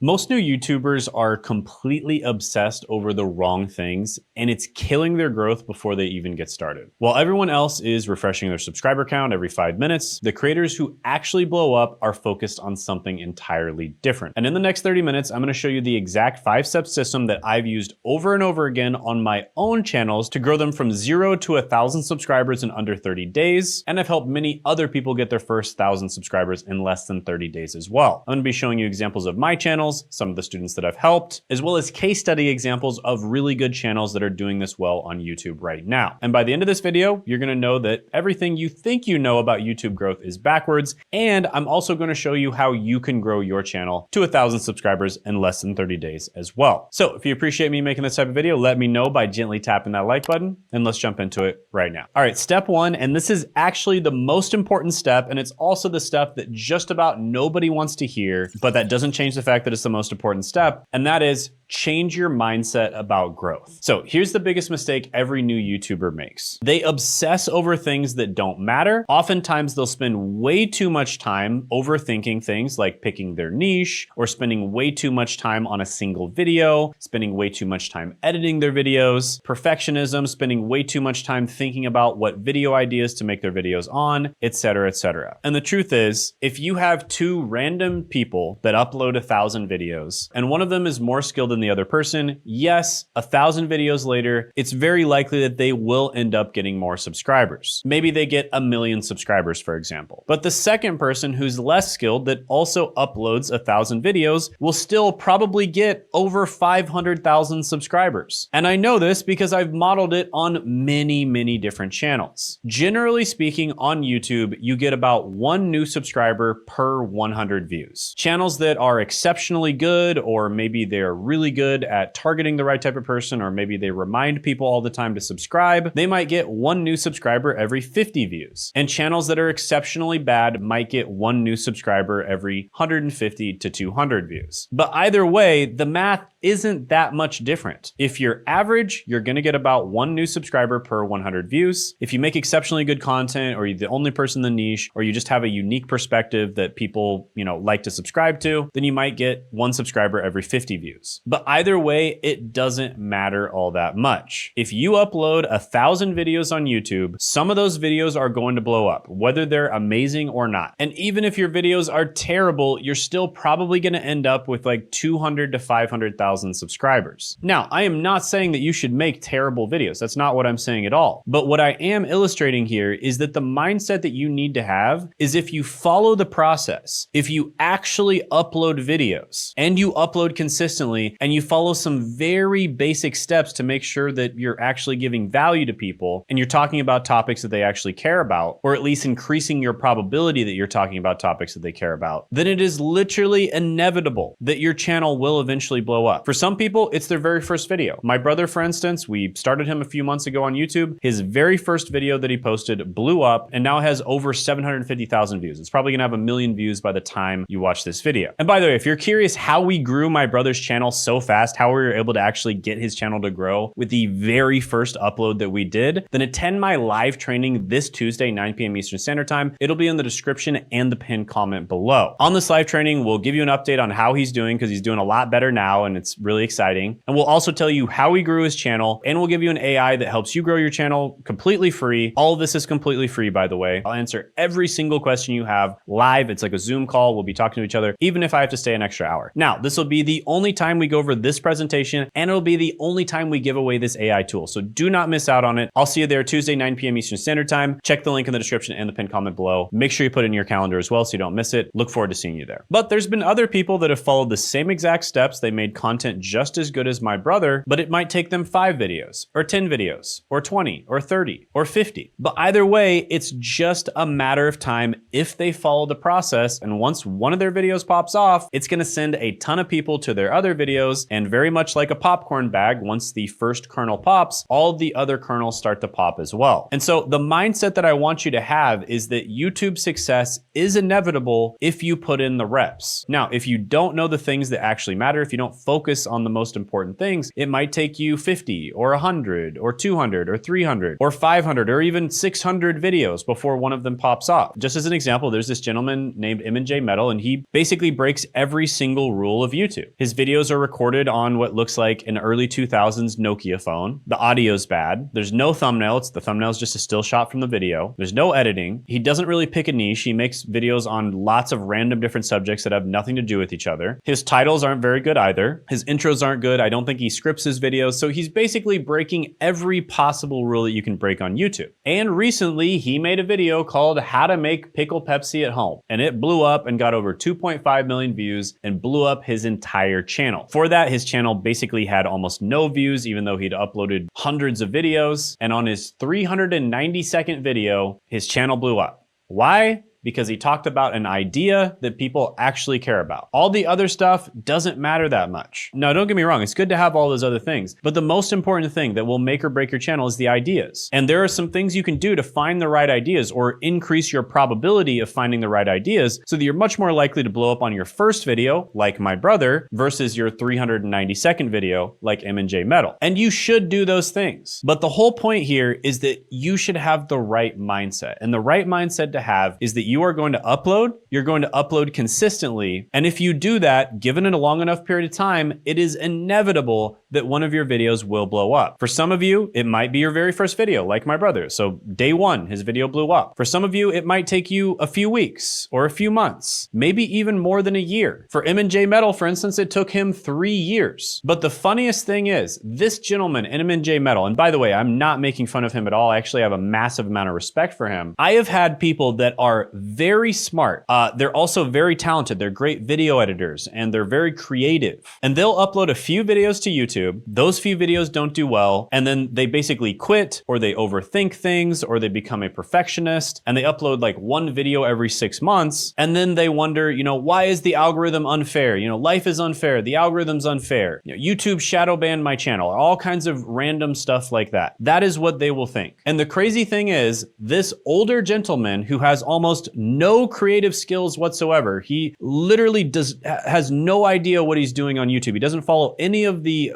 Most new YouTubers are completely obsessed over the wrong things, and it's killing their growth before they even get started. While everyone else is refreshing their subscriber count every 5 minutes, the creators who actually blow up are focused on something entirely different. And in the next 30 minutes, I'm gonna show you the exact 5-step system that I've used over and over again on my own channels to grow them from 0 to 1,000 subscribers in under 30 days. And I've helped many other people get their first 1,000 subscribers in less than 30 days as well. I'm gonna be showing you examples of my channels, some of the students that I've helped, as well as case study examples of really good channels that are doing this well on YouTube right now. And by the end of this video, you're gonna know that everything you think you know about YouTube growth is backwards. And I'm also gonna show you how you can grow your channel to 1,000 subscribers in less than 30 days as well. So if you appreciate me making this type of video, let me know by gently tapping that like button, and let's jump into it right now. All right, step 1, and this is actually the most important step, and it's also the step that just about nobody wants to hear, but that doesn't change the fact that it's the most important step, and that is change your mindset about growth. So here's the biggest mistake every new YouTuber makes. They obsess over things that don't matter. Oftentimes they'll spend way too much time overthinking things like picking their niche, or spending way too much time on a single video, spending way too much time editing their videos, perfectionism, spending way too much time thinking about what video ideas to make their videos on, etc., etc. And the truth is, if you have 2 random people that upload 1,000 videos, and one of them is more skilled than the other person, yes, 1,000 videos later, it's very likely that they will end up getting more subscribers. Maybe they get 1 million subscribers, for example. But the second person who's less skilled that also uploads 1,000 videos will still probably get over 500,000 subscribers. And I know this because I've modeled it on many different channels. Generally speaking, on YouTube, you get about 1 new subscriber per 100 views. Channels that are exceptionally good, or maybe they're really good at targeting the right type of person, or maybe they remind people all the time to subscribe, they might get 1 new subscriber every 50 views. And channels that are exceptionally bad might get 1 new subscriber every 150 to 200 views. But either way, the math isn't that much different. If you're average, you're gonna get about 1 new subscriber per 100 views. If you make exceptionally good content, or you're the only person in the niche, or you just have a unique perspective that people, like to subscribe to, then you might get 1 subscriber every 50 views. But either way, it doesn't matter all that much. If you upload 1,000 videos on YouTube, some of those videos are going to blow up, whether they're amazing or not. And even if your videos are terrible, you're still probably gonna end up with like 200 to 500,000 subscribers. Now, I am not saying that you should make terrible videos. That's not what I'm saying at all. But what I am illustrating here is that the mindset that you need to have is, if you follow the process, if you actually upload videos and you upload consistently and you follow some very basic steps to make sure that you're actually giving value to people and you're talking about topics that they actually care about, or at least increasing your probability that you're talking about topics that they care about, then it is literally inevitable that your channel will eventually blow up. For some people, it's their very first video. My brother, for instance, we started him a few months ago on YouTube. His very first video that he posted blew up and now has over 750,000 views. It's probably gonna have 1 million views by the time you watch this video. And by the way, if you're curious how we grew my brother's channel so fast, how we were able to actually get his channel to grow with the very first upload that we did, then attend my live training this Tuesday, 9 p.m. Eastern Standard Time. It'll be in the description and the pinned comment below. On this live training, we'll give you an update on how he's doing, because he's doing a lot better now and it's really exciting. And we'll also tell you how he grew his channel, and we'll give you an AI that helps you grow your channel completely free. All of this is completely free, by the way. I'll answer every single question you have live. It's like a Zoom call. We'll be talking to each other, even if I have to stay an extra hour. Now, this will be the only time we go over this presentation, and it'll be the only time we give away this AI tool. So do not miss out on it. I'll see you there Tuesday, 9 p.m. Eastern Standard Time. Check the link in the description and the pinned comment below. Make sure you put it in your calendar as well so you don't miss it. Look forward to seeing you there. But there's been other people that have followed the same exact steps. They made content just as good as my brother, but it might take them 5 videos or 10 videos or 20 or 30 or 50. But either way, it's just a matter of time if they follow the process. And once one of their videos pops off, it's gonna send a ton of people to their other videos. And very much like a popcorn bag, once the first kernel pops, all of the other kernels start to pop as well. And so the mindset that I want you to have is that YouTube success is inevitable if you put in the reps. Now, if you don't know the things that actually matter, if you don't focus focus on the most important things, it might take you 50 or 100 or 200 or 300 or 500 or even 600 videos before one of them pops off. Just as an example, there's this gentleman named M&J Metal, and he basically breaks every single rule of YouTube. His videos are recorded on what looks like an early 2000s Nokia phone. The audio's bad. There's no thumbnail. The thumbnail's just a still shot from the video. There's no editing. He doesn't really pick a niche. He makes videos on lots of random different subjects that have nothing to do with each other. His titles aren't very good either. His intros aren't good. I don't think he scripts his videos. So he's basically breaking every possible rule that you can break on YouTube. And recently he made a video called How to Make Pickle Pepsi at Home. And it blew up and got over 2.5 million views and blew up his entire channel. For that, his channel basically had almost no views, even though he'd uploaded hundreds of videos. And on his 390-second video, his channel blew up. Why? Because he talked about an idea that people actually care about. All the other stuff doesn't matter that much. Now, don't get me wrong, it's good to have all those other things, but the most important thing that will make or break your channel is the ideas. And there are some things you can do to find the right ideas or increase your probability of finding the right ideas so that you're much more likely to blow up on your first video, like my brother, versus your 390-second video, like M&J Metal. And you should do those things. But the whole point here is that you should have the right mindset. And the right mindset to have is that you are going to upload, you're going to upload consistently. And if you do that, given it a long enough period of time, it is inevitable that one of your videos will blow up. For some of you, it might be your very first video, like my brother. So day one, his video blew up. For some of you, it might take you a few weeks or a few months, maybe even more than a year. For M&J Metal, for instance, it took him 3 years. But the funniest thing is, this gentleman, M&J Metal, and by the way, I'm not making fun of him at all. I actually have a massive amount of respect for him. I have had people that are very smart. They're also very talented. They're great video editors and they're very creative. And they'll upload a few videos to YouTube. Those few videos don't do well. And then they basically quit, or they overthink things, or they become a perfectionist, and they upload like one video every 6 months. And then they wonder, why is the algorithm unfair? Life is unfair. The algorithm's unfair. YouTube shadow banned my channel. All kinds of random stuff like that. That is what they will think. And the crazy thing is, this older gentleman who has almost no creative skills whatsoever. He literally has no idea what he's doing on YouTube. He doesn't follow any of the,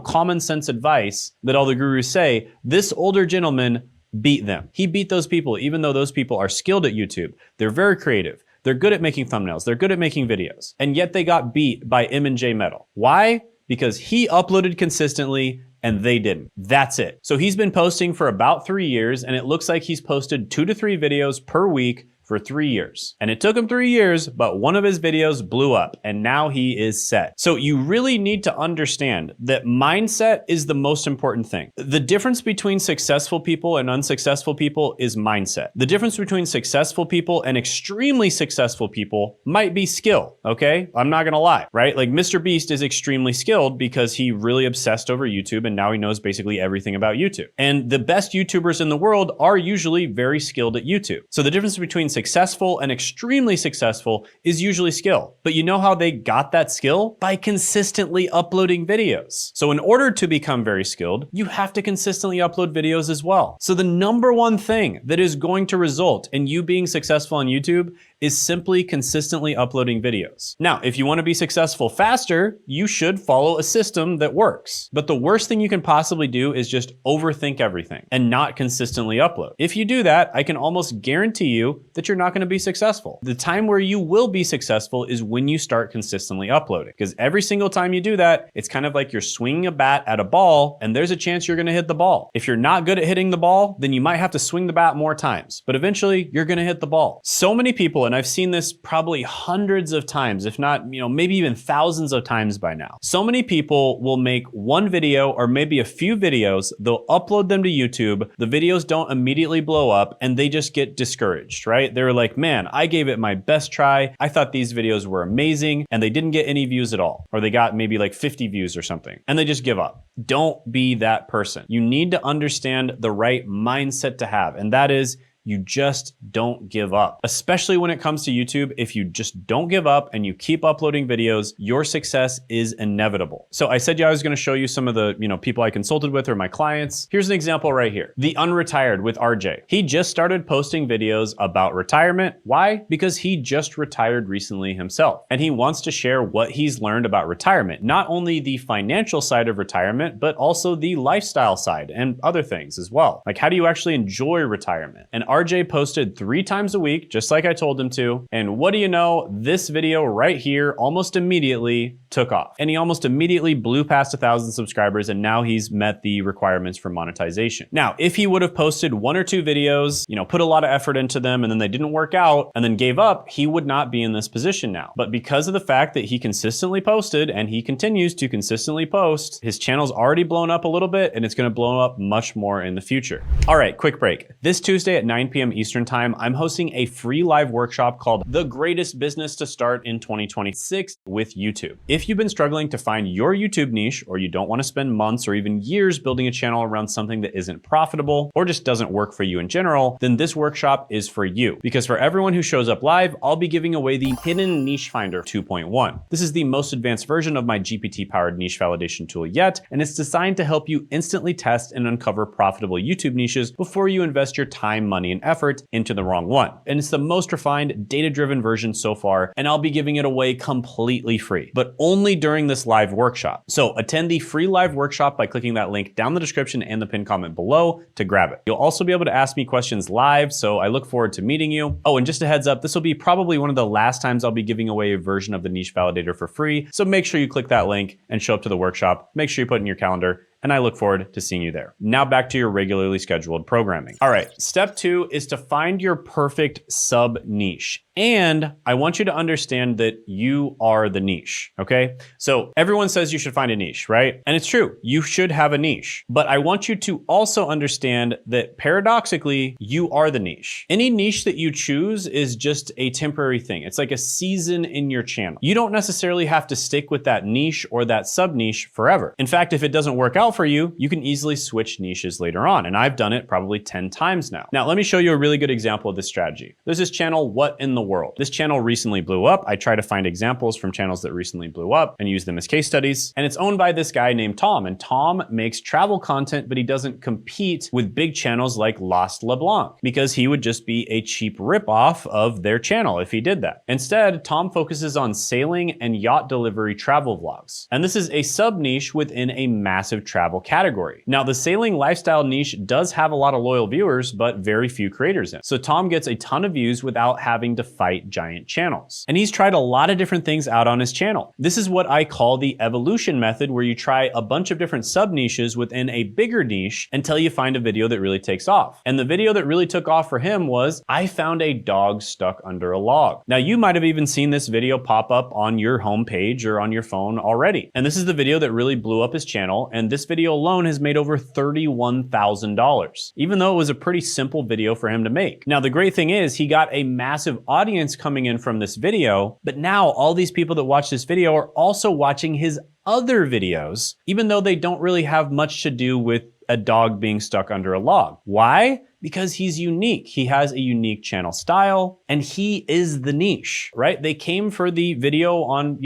common sense advice that all the gurus say. This older gentleman beat them. He beat those people, even though those people are skilled at YouTube. They're very creative. They're good at making thumbnails. They're good at making videos. And yet they got beat by M&J Metal. Why? Because he uploaded consistently and they didn't. That's it. So he's been posting for about 3 years, and it looks like he's posted 2 to 3 videos per week for 3 years. And it took him 3 years, but one of his videos blew up and now he is set. So you really need to understand that mindset is the most important thing. The difference between successful people and unsuccessful people is mindset. The difference between successful people and extremely successful people might be skill, okay? I'm not gonna lie, right? Like Mr. Beast is extremely skilled because he really obsessed over YouTube and now he knows basically everything about YouTube. And the best YouTubers in the world are usually very skilled at YouTube. So the difference between successful and extremely successful is usually skill. But you know how they got that skill? By consistently uploading videos. So in order to become very skilled, you have to consistently upload videos as well. So the number one thing that is going to result in you being successful on YouTube is simply consistently uploading videos. Now, if you want to be successful faster, you should follow a system that works. But the worst thing you can possibly do is just overthink everything and not consistently upload. If you do that, I can almost guarantee you that you're not going to be successful. The time where you will be successful is when you start consistently uploading. Because every single time you do that, it's kind of like you're swinging a bat at a ball and there's a chance you're going to hit the ball. If you're not good at hitting the ball, then you might have to swing the bat more times. But eventually, you're going to hit the ball. So many people, and I've seen this probably hundreds of times, if not, maybe even thousands of times by now. So many people will make one video or maybe a few videos, they'll upload them to YouTube, the videos don't immediately blow up, and they just get discouraged, right? They're like, man, I gave it my best try. I thought these videos were amazing, and they didn't get any views at all. Or they got maybe like 50 views or something, and they just give up. Don't be that person. You need to understand the right mindset to have, and that is, You just don't give up. Especially when it comes to YouTube, if you just don't give up and you keep uploading videos, your success is inevitable. So I said I was gonna show you some of the people I consulted with or my clients. Here's an example right here. The Unretired with RJ. He just started posting videos about retirement. Why? Because he just retired recently himself. And he wants to share what he's learned about retirement. Not only the financial side of retirement, but also the lifestyle side and other things as well. Like, how do you actually enjoy retirement? And RJ posted 3 times a week, just like I told him to. And what do you know? This video right here almost immediately took off. And he almost immediately blew past 1,000 subscribers, and now he's met the requirements for monetization. Now, if he would have posted 1 or 2 videos, put a lot of effort into them, and then they didn't work out, and then gave up, he would not be in this position now. But because of the fact that he consistently posted, and he continues to consistently post, his channel's already blown up a little bit, and it's gonna blow up much more in the future. All right, quick break. This Tuesday at 9 p.m. Eastern time, I'm hosting a free live workshop called The Greatest Business to Start in 2026 with YouTube. If you've been struggling to find your YouTube niche, or you don't want to spend months or even years building a channel around something that isn't profitable or just doesn't work for you in general, then this workshop is for you. Because for everyone who shows up live, I'll be giving away the Hidden Niche Finder 2.1. This is the most advanced version of my GPT-powered niche validation tool yet, and it's designed to help you instantly test and uncover profitable YouTube niches before you invest your time, money, and effort into the wrong one. And it's the most refined, data-driven version so far, and I'll be giving it away completely free, but only during this live workshop. So attend the free live workshop by clicking that link down the description and the pinned comment below to grab it. You'll also be able to ask me questions live, so I look forward to meeting you. Oh, and just a heads up, this will be probably one of the last times I'll be giving away a version of the Niche Validator for free, so make sure you click that link and show up to the workshop. Make sure you put it in your calendar, and I look forward to seeing you there. Now back to your regularly scheduled programming. All right, step 2 is to find your perfect sub niche. And I want you to understand that you are the niche, okay? So everyone says you should find a niche, right? And it's true, you should have a niche. But I want you to also understand that paradoxically, you are the niche. Any niche that you choose is just a temporary thing. It's like a season in your channel. You don't necessarily have to stick with that niche or that sub niche forever. In fact, if it doesn't work out for you, you can easily switch niches later on. And I've done it probably 10 times now. Now, let me show you a really good example of this strategy. There's this channel, What in the World? This channel recently blew up. I try to find examples from channels that recently blew up and use them as case studies. And it's owned by this guy named Tom. And Tom makes travel content, but he doesn't compete with big channels like Lost LeBlanc because he would just be a cheap ripoff of their channel if he did that. Instead, Tom focuses on sailing and yacht delivery travel vlogs. And this is a sub niche within a massive travel category. Now, the sailing lifestyle niche does have a lot of loyal viewers, but very few creators in it. So Tom gets a ton of views without having to fight giant channels. And he's tried a lot of different things out on his channel. This is what I call the evolution method, where you try a bunch of different sub niches within a bigger niche until you find a video that really takes off. And the video that really took off for him was, I found a dog stuck under a log. Now, you might have even seen this video pop up on your homepage or on your phone already. And this is the video that really blew up his channel. And this video alone has made over $31,000, even though it was a pretty simple video for him to make. Now, the great thing is he got a massive audience coming in from this video, but now all these people that watch this video are also watching his other videos, even though they don't really have much to do with a dog being stuck under a log. Why? Because he's unique. He has a unique channel style, and he is the niche, right? They came for the video on,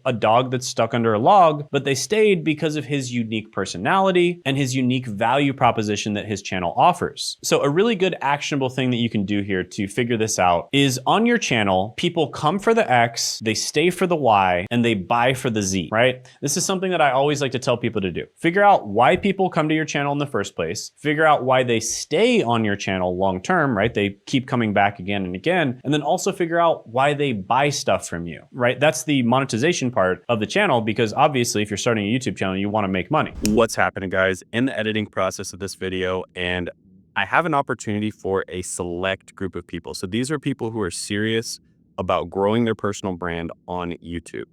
a dog that's stuck under a log, but they stayed because of his unique personality and his unique value proposition that his channel offers. So a really good actionable thing that you can do here to figure this out is on your channel, people come for the X, they stay for the Y, and they buy for the Z, right? This is something that I always like to tell people to do. Figure out why people come to your channel in the first place, figure out why they stay on your channel long-term, right? They keep coming back again and again, and then also figure out why they buy stuff from you, right? That's the monetization part of the channel, because obviously if you're starting a YouTube channel, you want to make money. What's happening, guys? In the editing process of this video, and I have an opportunity for a select group of people. So these are people who are serious about growing their personal brand on YouTube.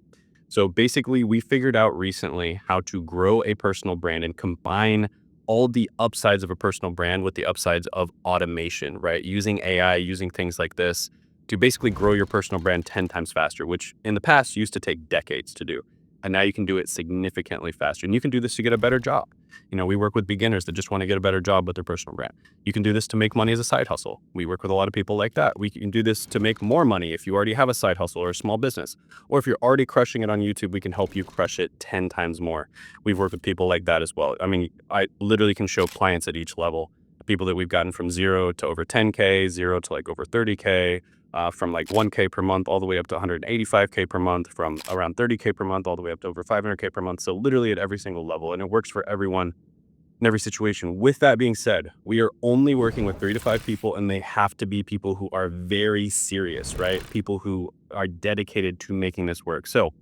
So basically, we figured out recently how to grow a personal brand and combine all the upsides of a personal brand with the upsides of automation, right? Using AI, using things like this to basically grow your personal brand 10 times faster, which in the past used to take decades to do. And now you can do it significantly faster. And you can do this to get a better job. You know, we work with beginners that just want to get a better job with their personal brand. You can do this to make money as a side hustle. We work with a lot of people like that. We can do this to make more money if you already have a side hustle or a small business. Or if you're already crushing it on YouTube, we can help you crush it 10 times more. We've worked with people like that as well. I mean, I literally can show clients at each level. People that we've gotten from 0 to over 10K, 0 to like over 30K, from like 1K per month all the way up to 185K per month, from around 30K per month all the way up to over 500K per month. So literally at every single level, and it works for everyone in every situation. With that being said, we are only working with 3 to 5 people, and they have to be people who are very serious, right? People who are dedicated to making this work. So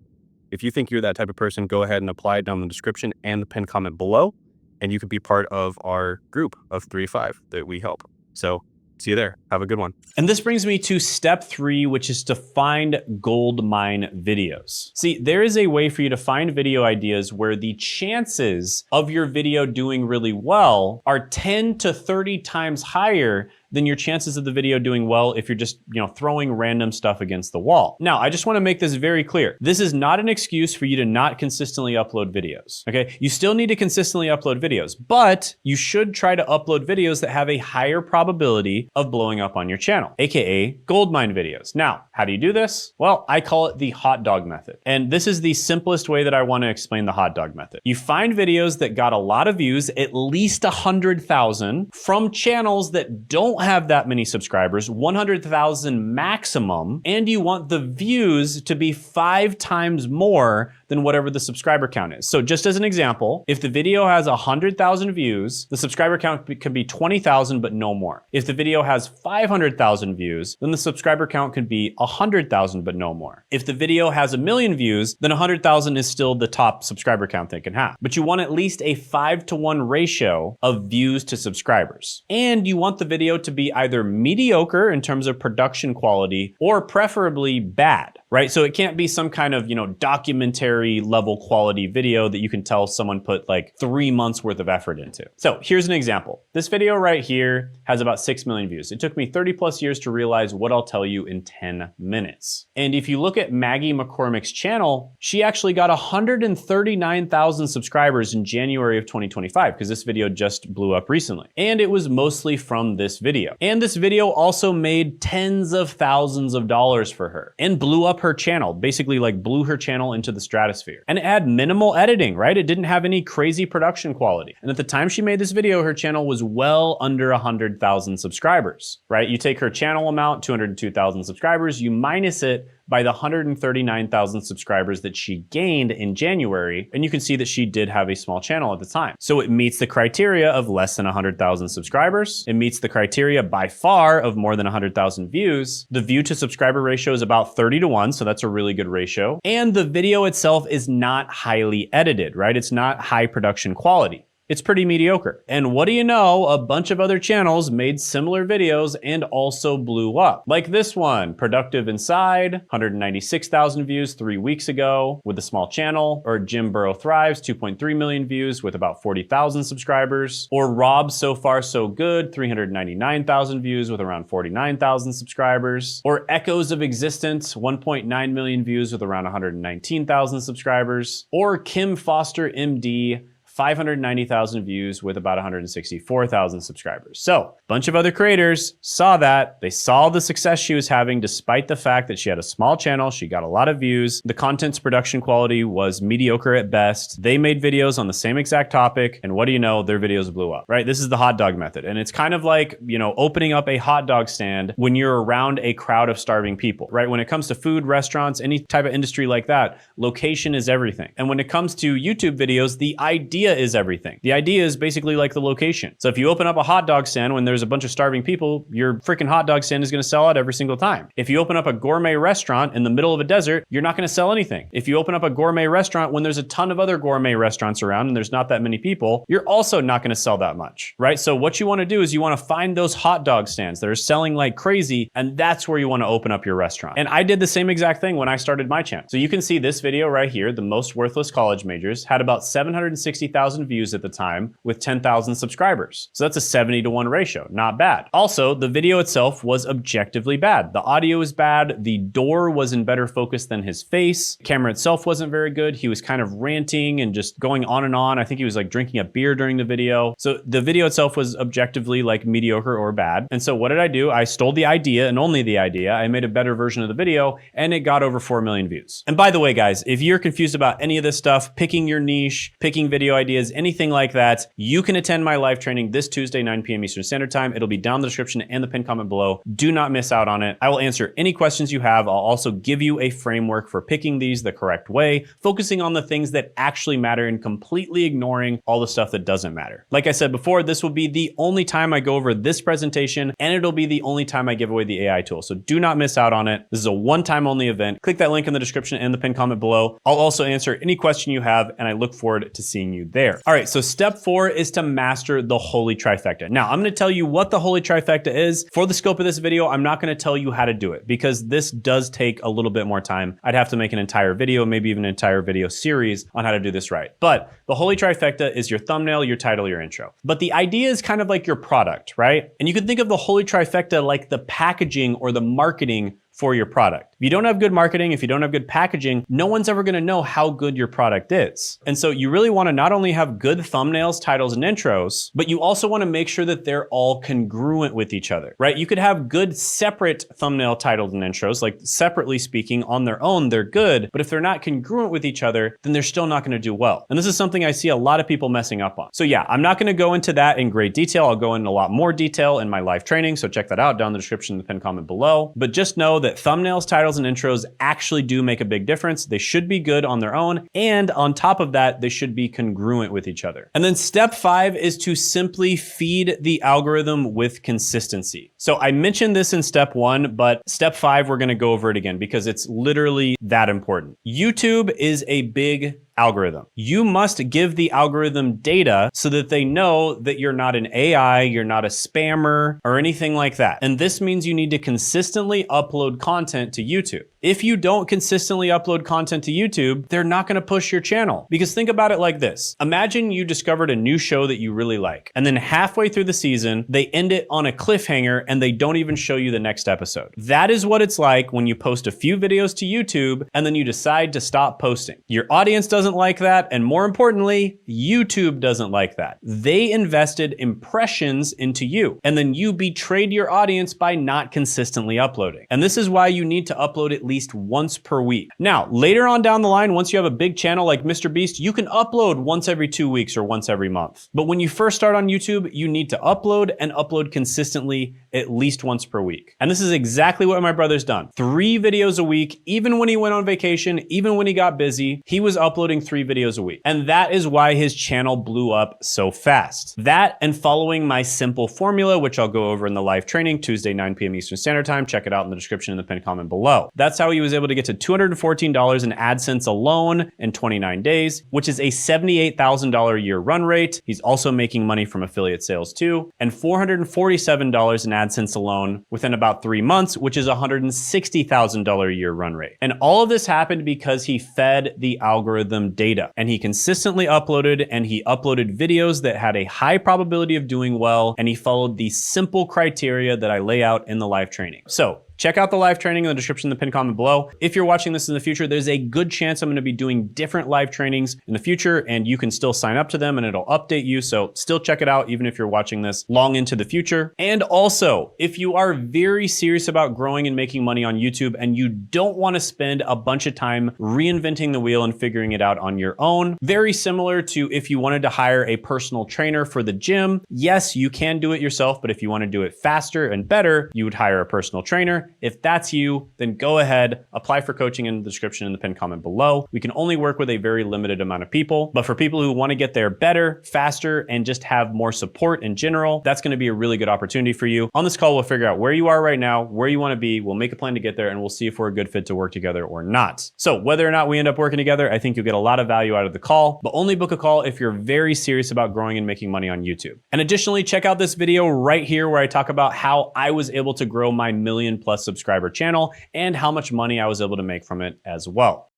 if you think you're that type of person, go ahead and apply it down in the description and the pinned comment below, and you could be part of our group of 3 to 5 that we help. So see you there. Have a good one. And this brings me to step 3, which is to find gold mine videos. See, there is a way for you to find video ideas where the chances of your video doing really well are 10 to 30 times higher than your chances of the video doing well if you're just, throwing random stuff against the wall. Now, I just want to make this very clear. This is not an excuse for you to not consistently upload videos, okay? You still need to consistently upload videos, but you should try to upload videos that have a higher probability of blowing up on your channel, aka gold mine videos. Now, how do you do this? Well, I call it the hot dog method. And this is the simplest way that I want to explain the hot dog method. You find videos that got a lot of views, at least 100,000, from channels that don't have that many subscribers, 100,000 maximum, and you want the views to be 5 times more than whatever the subscriber count is. So just as an example, if the video has 100,000 views, the subscriber count can be 20,000, but no more. If the video has 500,000 views, then the subscriber count could be 100,000, but no more. If the video has 1 million views, then 100,000 is still the top subscriber count they can have. But you want at least a 5-to-1 ratio of views to subscribers. And you want the video to be either mediocre in terms of production quality or preferably bad, right? So it can't be some kind of, documentary level quality video that you can tell someone put like 3 months worth of effort into. So here's an example. This video right here has about 6 million views. It took me 30 plus years to realize what I'll tell you in 10 minutes. And if you look at Maggie McCormick's channel, she actually got 139,000 subscribers in January of 2025 because this video just blew up recently. And it was mostly from this video. And this video also made tens of thousands of dollars for her and blew up her channel, basically like blew her channel into the stratosphere. And it had minimal editing, right? It didn't have any crazy production quality. And at the time she made this video, her channel was well under 100,000 subscribers, right? You take her channel amount, 202,000 subscribers, you minus it by the 139,000 subscribers that she gained in January, and you can see that she did have a small channel at the time. So it meets the criteria of less than 100,000 subscribers. It meets the criteria by far of more than 100,000 views. The view to subscriber ratio is about 30-to-1, so that's a really good ratio. And the video itself is not highly edited, right? It's not high production quality. It's pretty mediocre. And what do you know? A bunch of other channels made similar videos and also blew up. Like this one, Productive Inside, 196,000 views 3 weeks ago with a small channel. Or Jim Burrow Thrives, 2.3 million views with about 40,000 subscribers. Or Rob So Far So Good, 399,000 views with around 49,000 subscribers. Or Echoes of Existence, 1.9 million views with around 119,000 subscribers. Or Kim Foster MD, 590,000 views with about 164,000 subscribers. So a bunch of other creators saw that. They saw the success she was having despite the fact that she had a small channel. She got a lot of views. The content's production quality was mediocre at best. They made videos on the same exact topic. And what do you know? Their videos blew up, right? This is the hot dog method. And it's kind of like, opening up a hot dog stand when you're around a crowd of starving people, right? When it comes to food, restaurants, any type of industry like that, location is everything. And when it comes to YouTube videos, the idea is everything. The idea is basically like the location. So if you open up a hot dog stand when there's a bunch of starving people, your freaking hot dog stand is going to sell out every single time. If you open up a gourmet restaurant in the middle of a desert, you're not going to sell anything. If you open up a gourmet restaurant when there's a ton of other gourmet restaurants around and there's not that many people, you're also not going to sell that much, right? So what you want to do is you want to find those hot dog stands that are selling like crazy, and that's where you want to open up your restaurant. And I did the same exact thing when I started my channel. So you can see this video right here, the most worthless college majors, had about 760,000 150,000 views at the time with 10,000 subscribers. So that's a 70-to-1 ratio, not bad. Also, the video itself was objectively bad. The audio was bad, the door was in better focus than his face, the camera itself wasn't very good, he was kind of ranting and just going on and on. I think he was like drinking a beer during the video. So the video itself was objectively like mediocre or bad. And so what did I do? I stole the idea and only the idea. I made a better version of the video and it got over 4 million views. And by the way, guys, if you're confused about any of this stuff, picking your niche, picking video ideas, anything like that, you can attend my live training this Tuesday, 9 p.m. Eastern Standard Time. It'll be down in the description and the pinned comment below. Do not miss out on it. I will answer any questions you have. I'll also give you a framework for picking these the correct way, focusing on the things that actually matter and completely ignoring all the stuff that doesn't matter. Like I said before, this will be the only time I go over this presentation, and it'll be the only time I give away the AI tool. So do not miss out on it. This is a one-time only event. Click that link in the description and the pinned comment below. I'll also answer any question you have, and I look forward to seeing you there. All right, so step 4 is to master the holy trifecta. Now, I'm gonna tell you what the holy trifecta is. For the scope of this video, I'm not gonna tell you how to do it because this does take a little bit more time. I'd have to make an entire video, maybe even an entire video series on how to do this right. But the holy trifecta is your thumbnail, your title, your intro. But the idea is kind of like your product, right? And you can think of the holy trifecta like the packaging or the marketing for your product. If you don't have good marketing, if you don't have good packaging, no one's ever gonna know how good your product is. And so you really wanna not only have good thumbnails, titles, and intros, but you also wanna make sure that they're all congruent with each other, right? You could have good separate thumbnail, titles, and intros, like separately speaking on their own, they're good, but if they're not congruent with each other, then they're still not gonna do well. And this is something I see a lot of people messing up on. So yeah, I'm not gonna go into that in great detail. I'll go into a lot more detail in my live training, so check that out down in the description in the pinned comment below. But just know that thumbnails, titles, and intros actually do make a big difference. They should be good on their own. And on top of that, they should be congruent with each other. And then step 5 is to simply feed the algorithm with consistency. So I mentioned this in step 1, but step 5, we're gonna go over it again because it's literally that important. YouTube is a big algorithm. You must give the algorithm data so that they know that you're not an AI, you're not a spammer, or anything like that. And this means you need to consistently upload content to YouTube. If you don't consistently upload content to YouTube, they're not gonna push your channel. Because think about it like this. Imagine you discovered a new show that you really like, and then halfway through the season, they end it on a cliffhanger and they don't even show you the next episode. That is what it's like when you post a few videos to YouTube and then you decide to stop posting. Your audience doesn't like that, and more importantly, YouTube doesn't like that. They invested impressions into you, and then you betrayed your audience by not consistently uploading. And this is why you need to upload at least once per week. Now, later on down the line, once you have a big channel like Mr. Beast, you can upload once every 2 weeks or once every month. But when you first start on YouTube, you need to upload and upload consistently at least once per week. And this is exactly what my brother's done. 3 videos a week, even when he went on vacation, even when he got busy, he was uploading 3 videos a week. And that is why his channel blew up so fast. That and following my simple formula, which I'll go over in the live training Tuesday, 9 p.m. Eastern Standard Time. Check it out in the description in the pinned comment below. That's how he was able to get to $214 in AdSense alone in 29 days, which is a $78,000 a year run rate. He's also making money from affiliate sales too, and $447 in AdSense alone within about 3 months, which is a $160,000 a year run rate. And all of this happened because he fed the algorithm data, and he consistently uploaded, and he uploaded videos that had a high probability of doing well, and he followed the simple criteria that I lay out in the live training. So check out the live training in the description in the pinned comment below. If you're watching this in the future, there's a good chance I'm gonna be doing different live trainings in the future, and you can still sign up to them and it'll update you. So still check it out, even if you're watching this long into the future. And also, if you are very serious about growing and making money on YouTube and you don't wanna spend a bunch of time reinventing the wheel and figuring it out on your own, very similar to if you wanted to hire a personal trainer for the gym, yes, you can do it yourself, but if you wanna do it faster and better, you would hire a personal trainer. If that's you, then go ahead, apply for coaching in the description in the pinned comment below. We can only work with a very limited amount of people, but for people who want to get there better, faster, and just have more support in general, that's going to be a really good opportunity for you. On this call, we'll figure out where you are right now, where you want to be, we'll make a plan to get there, and we'll see if we're a good fit to work together or not. So whether or not we end up working together, I think you'll get a lot of value out of the call, but only book a call if you're very serious about growing and making money on YouTube. And additionally, check out this video right here where I talk about how I was able to grow my 1 million+ subscriber channel and how much money I was able to make from it as well.